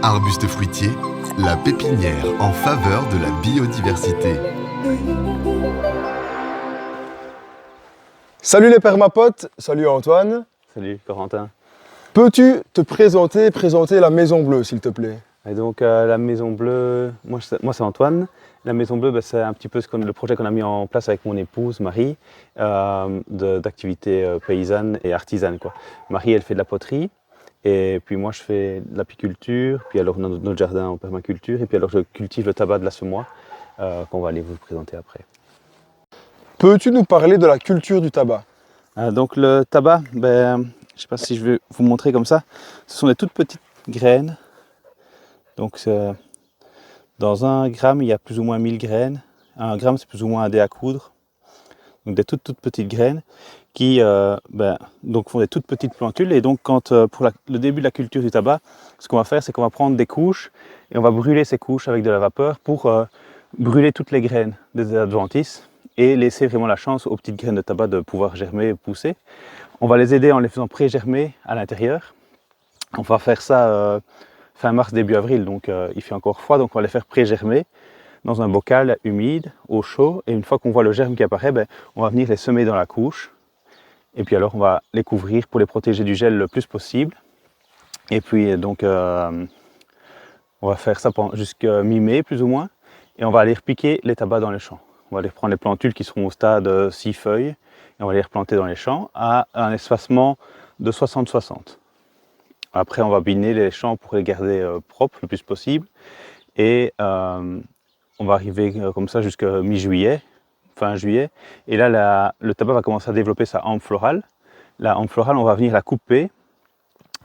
Arbuste fruitier, la pépinière en faveur de la biodiversité. Salut les permapotes, salut Antoine. Salut Corentin. Peux-tu te présenter la Maison Bleue s'il te plaît? Et donc la Maison Bleue, moi c'est Antoine. La Maison Bleue, c'est un petit peu le projet qu'on a mis en place avec mon épouse Marie, d'activités paysannes et artisanes, quoi. Marie, elle fait de la poterie, et puis moi je fais de l'apiculture, puis alors on a notre jardin en permaculture, et puis alors je cultive le tabac de la semoie, qu'on va aller vous présenter après. Peux-tu nous parler de la culture du tabac? Donc le tabac, je ne sais pas si je vais vous montrer comme ça, ce sont des toutes petites graines. Donc dans 1 gramme, il y a plus ou moins 1000 graines. 1 gramme, c'est plus ou moins un dé à coudre. Donc des toutes petites graines qui donc font des toutes petites plantules. Et donc pour le début de la culture du tabac, ce qu'on va faire, c'est qu'on va prendre des couches et on va brûler ces couches avec de la vapeur pour brûler toutes les graines des adventices et laisser vraiment la chance aux petites graines de tabac de pouvoir germer et pousser. On va les aider en les faisant pré-germer à l'intérieur. On va faire ça fin mars, début avril, donc il fait encore froid, donc on va les faire pré-germer dans un bocal humide, au chaud, et une fois qu'on voit le germe qui apparaît, on va venir les semer dans la couche, et puis alors on va les couvrir pour les protéger du gel le plus possible. Et puis donc on va faire ça jusqu'à mi-mai plus ou moins, et on va aller repiquer les tabacs dans les champs. On va aller prendre les plantules qui seront au stade 6 feuilles, et on va les replanter dans les champs à un espacement de 60-60. Après, on va biner les champs pour les garder propres le plus possible. Et on va arriver comme ça jusqu'à mi-juillet, fin juillet. Et là, le tabac va commencer à développer sa hampe florale. La hampe florale, on va venir la couper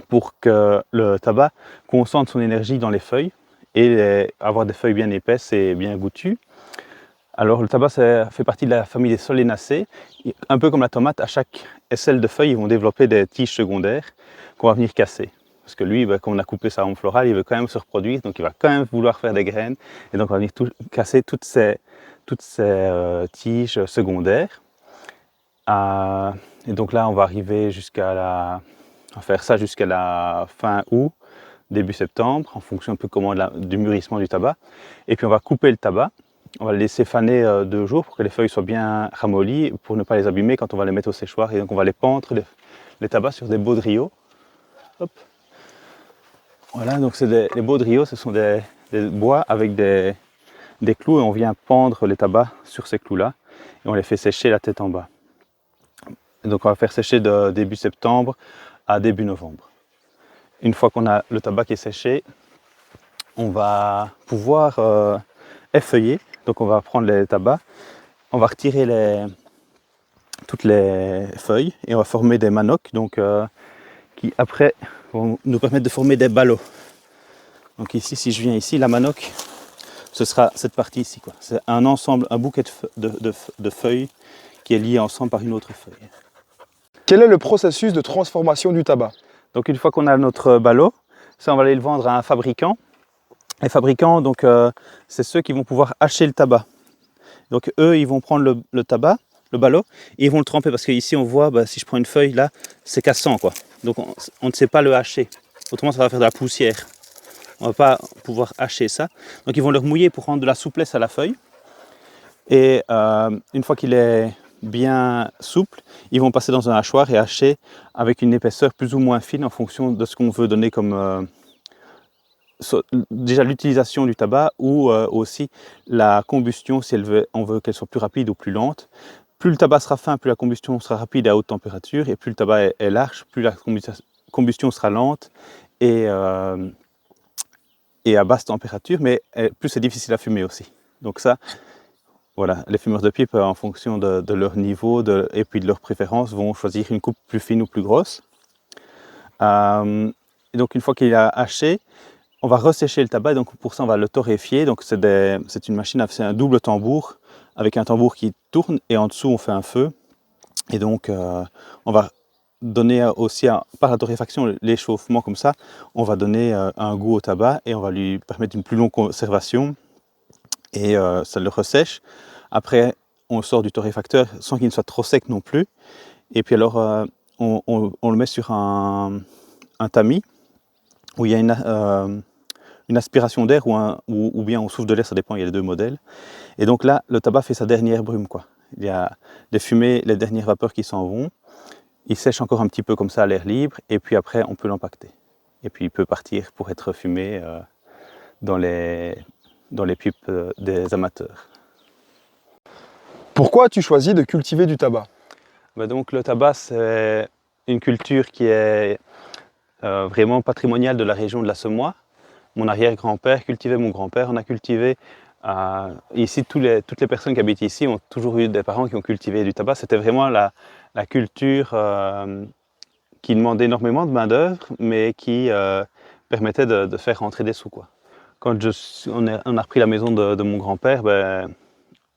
pour que le tabac concentre son énergie dans les feuilles et avoir des feuilles bien épaisses et bien goûtues. Alors le tabac, ça fait partie de la famille des solenacées. Un peu comme la tomate, à chaque aisselle de feuilles, ils vont développer des tiges secondaires qu'on va venir casser. Parce que lui, comme on a coupé sa hampe florale, il veut quand même se reproduire, donc il va quand même vouloir faire des graines. Et donc on va venir casser toutes ces tiges secondaires. Et donc là, on va arriver à faire ça jusqu'à la fin août, début septembre, en fonction un peu du mûrissement du tabac. Et puis on va couper le tabac. On va le laisser faner 2 jours pour que les feuilles soient bien ramollies, pour ne pas les abîmer quand on va les mettre au séchoir. Et donc on va les pendre, les tabacs, sur des baudriaux. Hop. Voilà, donc les baudriaux, ce sont des bois avec des clous, et on vient pendre les tabacs sur ces clous-là et on les fait sécher la tête en bas. Et donc on va faire sécher de début septembre à début novembre. Une fois qu'on a le tabac qui est séché, on va pouvoir effeuiller. Donc on va prendre les tabacs, on va retirer toutes les feuilles et on va former des manocs, donc qui après vont nous permettre de former des ballots. Donc ici, si je viens ici, la manoc, ce sera cette partie ici, quoi. C'est un ensemble, un bouquet de feuilles qui est lié ensemble par une autre feuille. Quel est le processus de transformation du tabac? Donc une fois qu'on a notre ballot, ça on va aller le vendre à un fabricant. Les fabricants, donc c'est ceux qui vont pouvoir hacher le tabac. Donc eux, ils vont prendre le tabac, le ballot, et ils vont le tremper, parce qu'ici on voit, si je prends une feuille là, c'est cassant, quoi. Donc on ne sait pas le hacher, autrement ça va faire de la poussière. On ne va pas pouvoir hacher ça. Donc ils vont le remouiller pour rendre de la souplesse à la feuille. Et une fois qu'il est bien souple, ils vont passer dans un hachoir et hacher avec une épaisseur plus ou moins fine en fonction de ce qu'on veut donner comme déjà l'utilisation du tabac, ou aussi la combustion, si on veut qu'elle soit plus rapide ou plus lente. Plus le tabac sera fin, plus la combustion sera rapide à haute température, et plus le tabac est large, plus la combustion sera lente et à basse température, mais plus c'est difficile à fumer aussi. Donc ça, voilà, les fumeurs de pipe, en fonction de leur niveau et puis de leur préférence, vont choisir une coupe plus fine ou plus grosse. Et donc une fois qu'il est haché, on va ressécher le tabac, donc pour ça on va le torréfier. Donc c'est une machine, c'est un double tambour, avec un tambour qui tourne, et en dessous on fait un feu. Et donc on va donner aussi, par la torréfaction, l'échauffement comme ça, on va donner un goût au tabac et on va lui permettre une plus longue conservation, et ça le ressèche. Après on sort du torréfacteur sans qu'il ne soit trop sec non plus, et puis alors on le met sur un tamis où il y a une aspiration d'air ou bien on souffle de l'air, ça dépend, il y a les deux modèles. Et donc là, le tabac fait sa dernière brume, quoi. Il y a les fumées, les dernières vapeurs qui s'en vont. Il sèche encore un petit peu comme ça à l'air libre, et puis après, on peut l'empacter. Et puis il peut partir pour être fumé dans les pipes des amateurs. Pourquoi as-tu choisi de cultiver du tabac? Donc le tabac, c'est une culture qui est vraiment patrimoniale de la région de la Semois. Mon arrière-grand-père cultivait, mon grand-père en a cultivé. Ici, toutes les personnes qui habitent ici ont toujours eu des parents qui ont cultivé du tabac. C'était vraiment la culture qui demandait énormément de main-d'œuvre, mais qui permettait de faire rentrer des sous, quoi. Quand on a repris la maison de mon grand-père,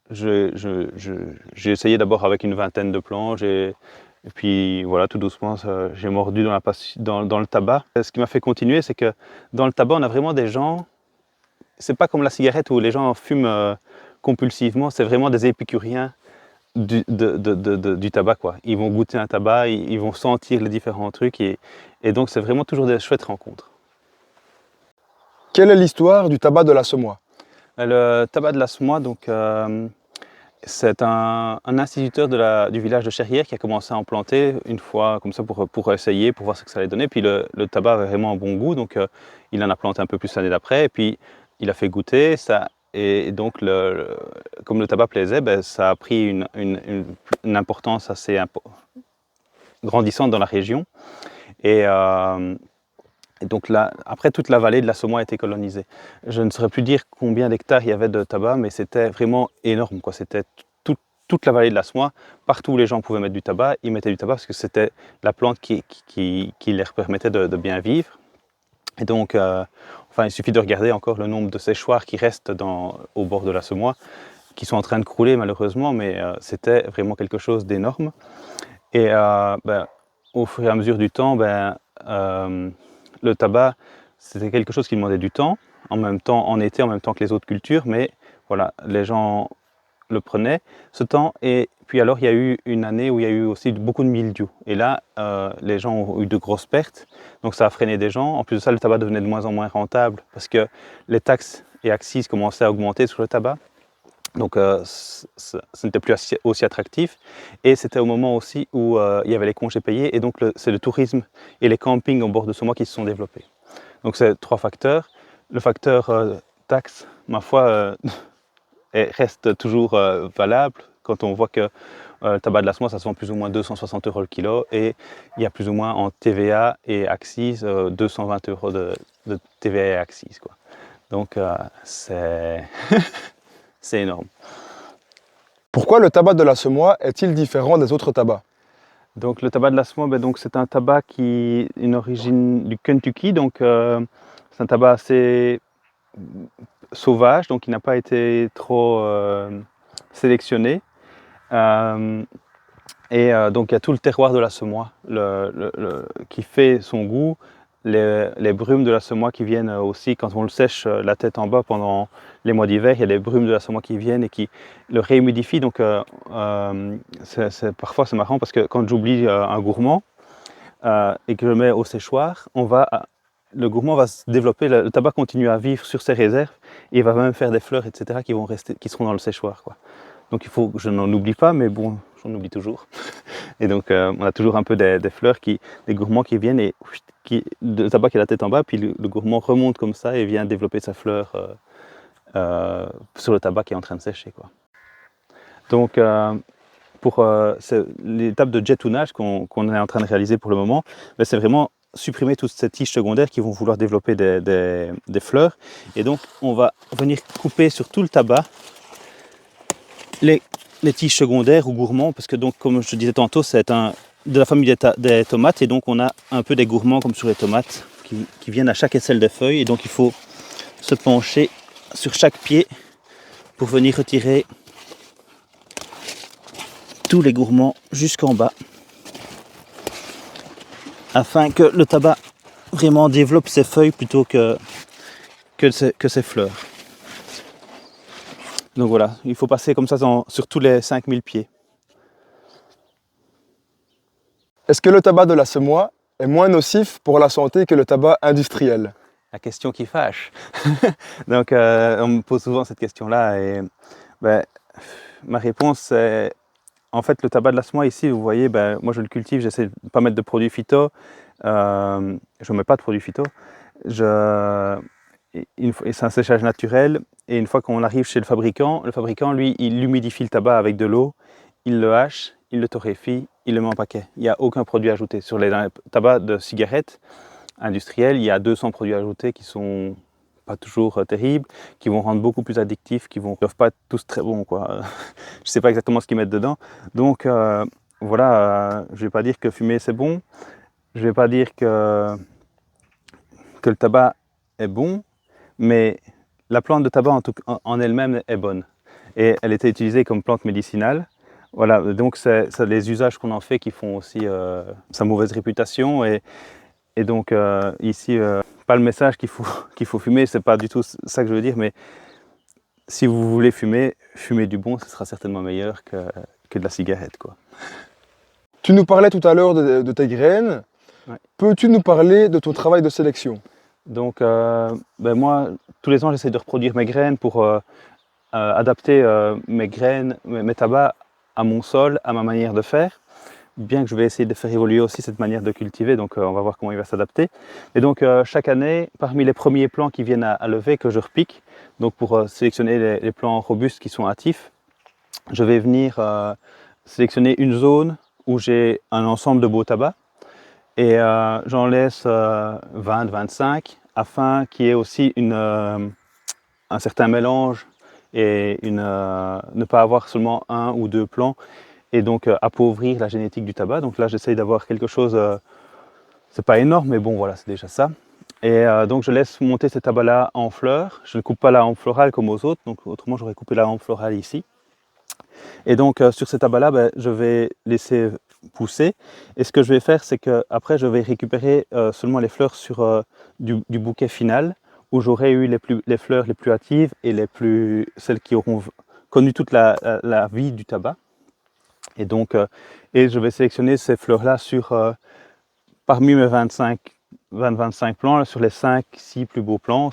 j'ai essayé d'abord avec une vingtaine de planches et puis voilà, tout doucement, j'ai mordu dans le tabac. Ce qui m'a fait continuer, c'est que dans le tabac, on a vraiment des gens, c'est pas comme la cigarette où les gens fument compulsivement, c'est vraiment des épicuriens du tabac, quoi. Ils vont goûter un tabac, ils vont sentir les différents trucs et donc c'est vraiment toujours des chouettes rencontres. Quelle est l'histoire du tabac de la Semois? Le tabac de la Semois, donc, c'est un instituteur du village de Cherrières qui a commencé à en planter une fois comme ça pour essayer, pour voir ce que ça allait donner. Puis le tabac avait vraiment un bon goût, donc il en a planté un peu plus l'année d'après. Et puis il a fait goûter ça. Et donc comme le tabac plaisait, ça a pris une importance assez grandissante dans la région. Et donc là, après, toute la vallée de la Semois a été colonisée. Je ne saurais plus dire combien d'hectares il y avait de tabac, mais c'était vraiment énorme, quoi. C'était toute la vallée de la Semois. Partout où les gens pouvaient mettre du tabac, ils mettaient du tabac parce que c'était la plante qui leur permettait de bien vivre. Et donc, il suffit de regarder encore le nombre de séchoirs qui restent au bord de la Semois, qui sont en train de crouler malheureusement, mais c'était vraiment quelque chose d'énorme. Et au fur et à mesure du temps, le tabac, c'était quelque chose qui demandait du temps, en été, en même temps que les autres cultures, mais voilà, les gens le prenaient, ce temps. Et puis alors, il y a eu une année où il y a eu aussi beaucoup de mildiou. Et là, les gens ont eu de grosses pertes, donc ça a freiné des gens. En plus de ça, le tabac devenait de moins en moins rentable parce que les taxes et accises commençaient à augmenter sur le tabac. Donc ce n'était plus aussi attractif. Et c'était au moment aussi où il y avait les congés payés. Et donc c'est le tourisme et les campings au bord de Semois qui se sont développés. Donc c'est trois facteurs. Le facteur taxe, ma foi, reste toujours valable. Quand on voit que le tabac de la Semois, ça se vend plus ou moins 260 € le kilo. Et il y a plus ou moins en TVA et accises 220 € de TVA et accises, quoi. Donc c'est... c'est énorme. Pourquoi le tabac de la Semois est-il différent des autres tabacs? Donc le tabac de la Semois, c'est un tabac qui a une origine du Kentucky, donc c'est un tabac assez sauvage, donc il n'a pas été trop sélectionné. Donc il y a tout le terroir de la Semois qui fait son goût. Les brumes de la Semois qui viennent aussi, quand on le sèche la tête en bas pendant les mois d'hiver, il y a des brumes de la Semois qui viennent et qui le réhumidifient. Donc parfois c'est marrant parce que quand j'oublie un gourmand et que je le mets au séchoir, le gourmand va se développer, le tabac continue à vivre sur ses réserves et il va même faire des fleurs, etc. qui seront dans le séchoir, quoi. Donc il faut que je n'en oublie pas, mais bon, j'en oublie toujours. Et donc on a toujours un peu des fleurs, des gourmands qui viennent et le tabac qui a la tête en bas, puis le gourmand remonte comme ça et vient développer sa fleur sur le tabac qui est en train de sécher, quoi. Donc pour l'étape de jettounage qu'on est en train de réaliser pour le moment, c'est vraiment supprimer toutes ces tiges secondaires qui vont vouloir développer des fleurs. Et donc on va venir couper sur tout le tabac les tiges secondaires ou gourmands, parce que donc, comme je disais tantôt, c'est de la famille des tomates, et donc on a un peu des gourmands comme sur les tomates qui viennent à chaque aisselle des feuilles, et donc il faut se pencher sur chaque pied pour venir retirer tous les gourmands jusqu'en bas, afin que le tabac vraiment développe ses feuilles plutôt que ses fleurs. Donc voilà, il faut passer comme ça sur tous les 5000 pieds. Est-ce que le tabac de la Semois est moins nocif pour la santé que le tabac industriel? la question qui fâche. Donc, on me pose souvent cette question-là et ben, ma réponse c'est, en fait, le tabac de la semoie ici, vous voyez, ben, moi je le cultive, j'essaie de ne pas mettre de produits phyto, je ne mets pas de produits phyto, et c'est un séchage naturel, et une fois qu'on arrive chez le fabricant, lui, il humidifie le tabac avec de l'eau, il le hache, il le torréfie, il le met en paquet. Il n'y a aucun produit ajouté. Sur les tabacs de cigarettes industriels, il y a 200 produits ajoutés qui sont pas toujours terribles, qui vont rendre beaucoup plus addictifs, qui ne doivent pas être tous très bons, quoi. Je ne sais pas exactement ce qu'ils mettent dedans. Donc voilà, je ne vais pas dire que fumer c'est bon, je ne vais pas dire que le tabac est bon, mais la plante de tabac en elle-même est bonne. Et elle était utilisée comme plante médicinale. Voilà, donc c'est les usages qu'on en fait qui font aussi sa mauvaise réputation. Et donc ici, pas le message qu'il faut fumer, c'est pas du tout ça que je veux dire, mais si vous voulez fumer, fumez du bon, ce sera certainement meilleur que de la cigarette, quoi. Tu nous parlais tout à l'heure de tes graines. Ouais. Peux-tu nous parler de ton travail de sélection? Donc ben moi, tous les ans, j'essaie de reproduire mes graines pour adapter mes graines, mes tabacs à mon sol, à ma manière de faire. Bien que je vais essayer de faire évoluer aussi cette manière de cultiver, donc on va voir comment il va s'adapter. Et donc chaque année, parmi les premiers plants qui viennent à lever, que je repique, donc pour sélectionner les plants robustes qui sont hâtifs, je vais venir sélectionner une zone où j'ai un ensemble de beaux tabacs et j'en laisse 20-25 afin qu'il y ait aussi un certain mélange et ne pas avoir seulement un ou deux plants et donc appauvrir la génétique du tabac. Donc là j'essaye d'avoir quelque chose, c'est pas énorme mais bon voilà, c'est déjà ça. Et donc je laisse monter ces tabacs-là en fleurs. Je ne coupe pas la hampe florale comme aux autres, donc autrement j'aurais coupé la hampe florale ici. Et donc sur ces tabacs-là, ben, je vais laisser pousser. Et ce que je vais faire, c'est qu'après je vais récupérer seulement les fleurs sur du bouquet final, où j'aurai eu les fleurs les plus hâtives et celles qui auront connu toute la vie du tabac. Et donc et je vais sélectionner ces fleurs-là parmi mes 25 plants, sur les 5-6 plus beaux plants.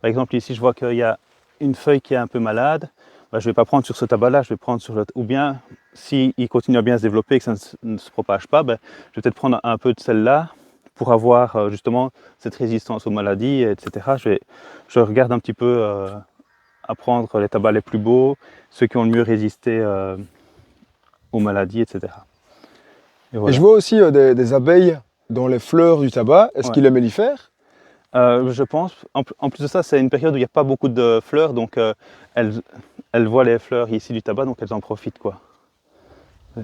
Par exemple ici je vois qu'il y a une feuille qui est un peu malade. Ben, je ne vais pas prendre sur ce tabac-là, je vais prendre sur ou bien s'il continue à bien se développer et que ça ne se propage pas, ben, je vais peut-être prendre un peu de celle-là pour avoir justement cette résistance aux maladies, etc. Je regarde un petit peu à prendre les tabacs les plus beaux, ceux qui ont le mieux résisté aux maladies, etc. Et voilà. Et je vois aussi des abeilles dans les fleurs du tabac. Est-ce qu'il est mellifère? Je pense. En plus de ça, c'est une période où il n'y a pas beaucoup de fleurs, donc elles voient les fleurs ici du tabac, donc elles en profitent, quoi. Ouais.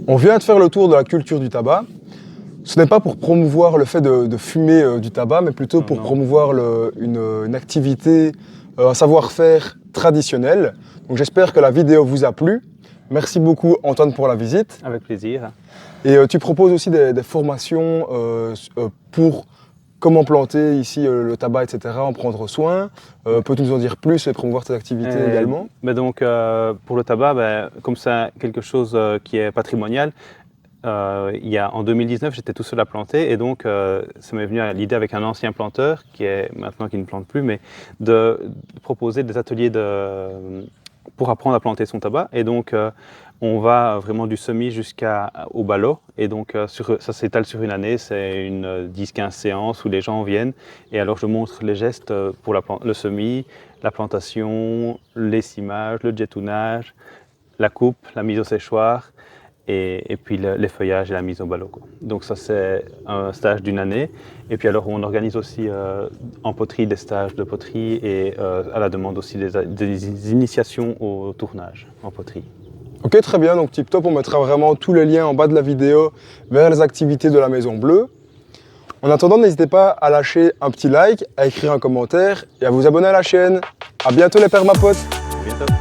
On vient de faire le tour de la culture du tabac. Ce n'est pas pour promouvoir le fait de fumer du tabac, mais plutôt pour promouvoir une activité, un savoir-faire traditionnel. Donc j'espère que la vidéo vous a plu. Merci beaucoup Antoine pour la visite. Avec plaisir. Et tu proposes aussi des formations pour comment planter ici le tabac, etc., en prendre soin. Peux-tu nous en dire plus et promouvoir tes activités également? Donc, pour le tabac, comme c'est quelque chose qui est patrimonial, en 2019, j'étais tout seul à planter et donc ça m'est venu à l'idée avec un ancien planteur qui ne plante plus, mais de proposer des ateliers pour apprendre à planter son tabac. Et donc, on va vraiment du semis jusqu'au ballot. Et donc, ça s'étale sur une année. C'est une 10-15 séances où les gens viennent. Et alors, je montre les gestes pour le semis, la plantation, l'essimage, le jetonnage, la coupe, la mise au séchoir et puis les feuillages et la mise au ballot, quoi. Donc ça, c'est un stage d'une année. Et puis alors, on organise aussi en poterie des stages de poterie et à la demande aussi des initiations au tournage en poterie. Ok, très bien, donc tip top, on mettra vraiment tous les liens en bas de la vidéo vers les activités de la Maison Bleue. En attendant, n'hésitez pas à lâcher un petit like, à écrire un commentaire et à vous abonner à la chaîne. À bientôt les permapotes. À bientôt.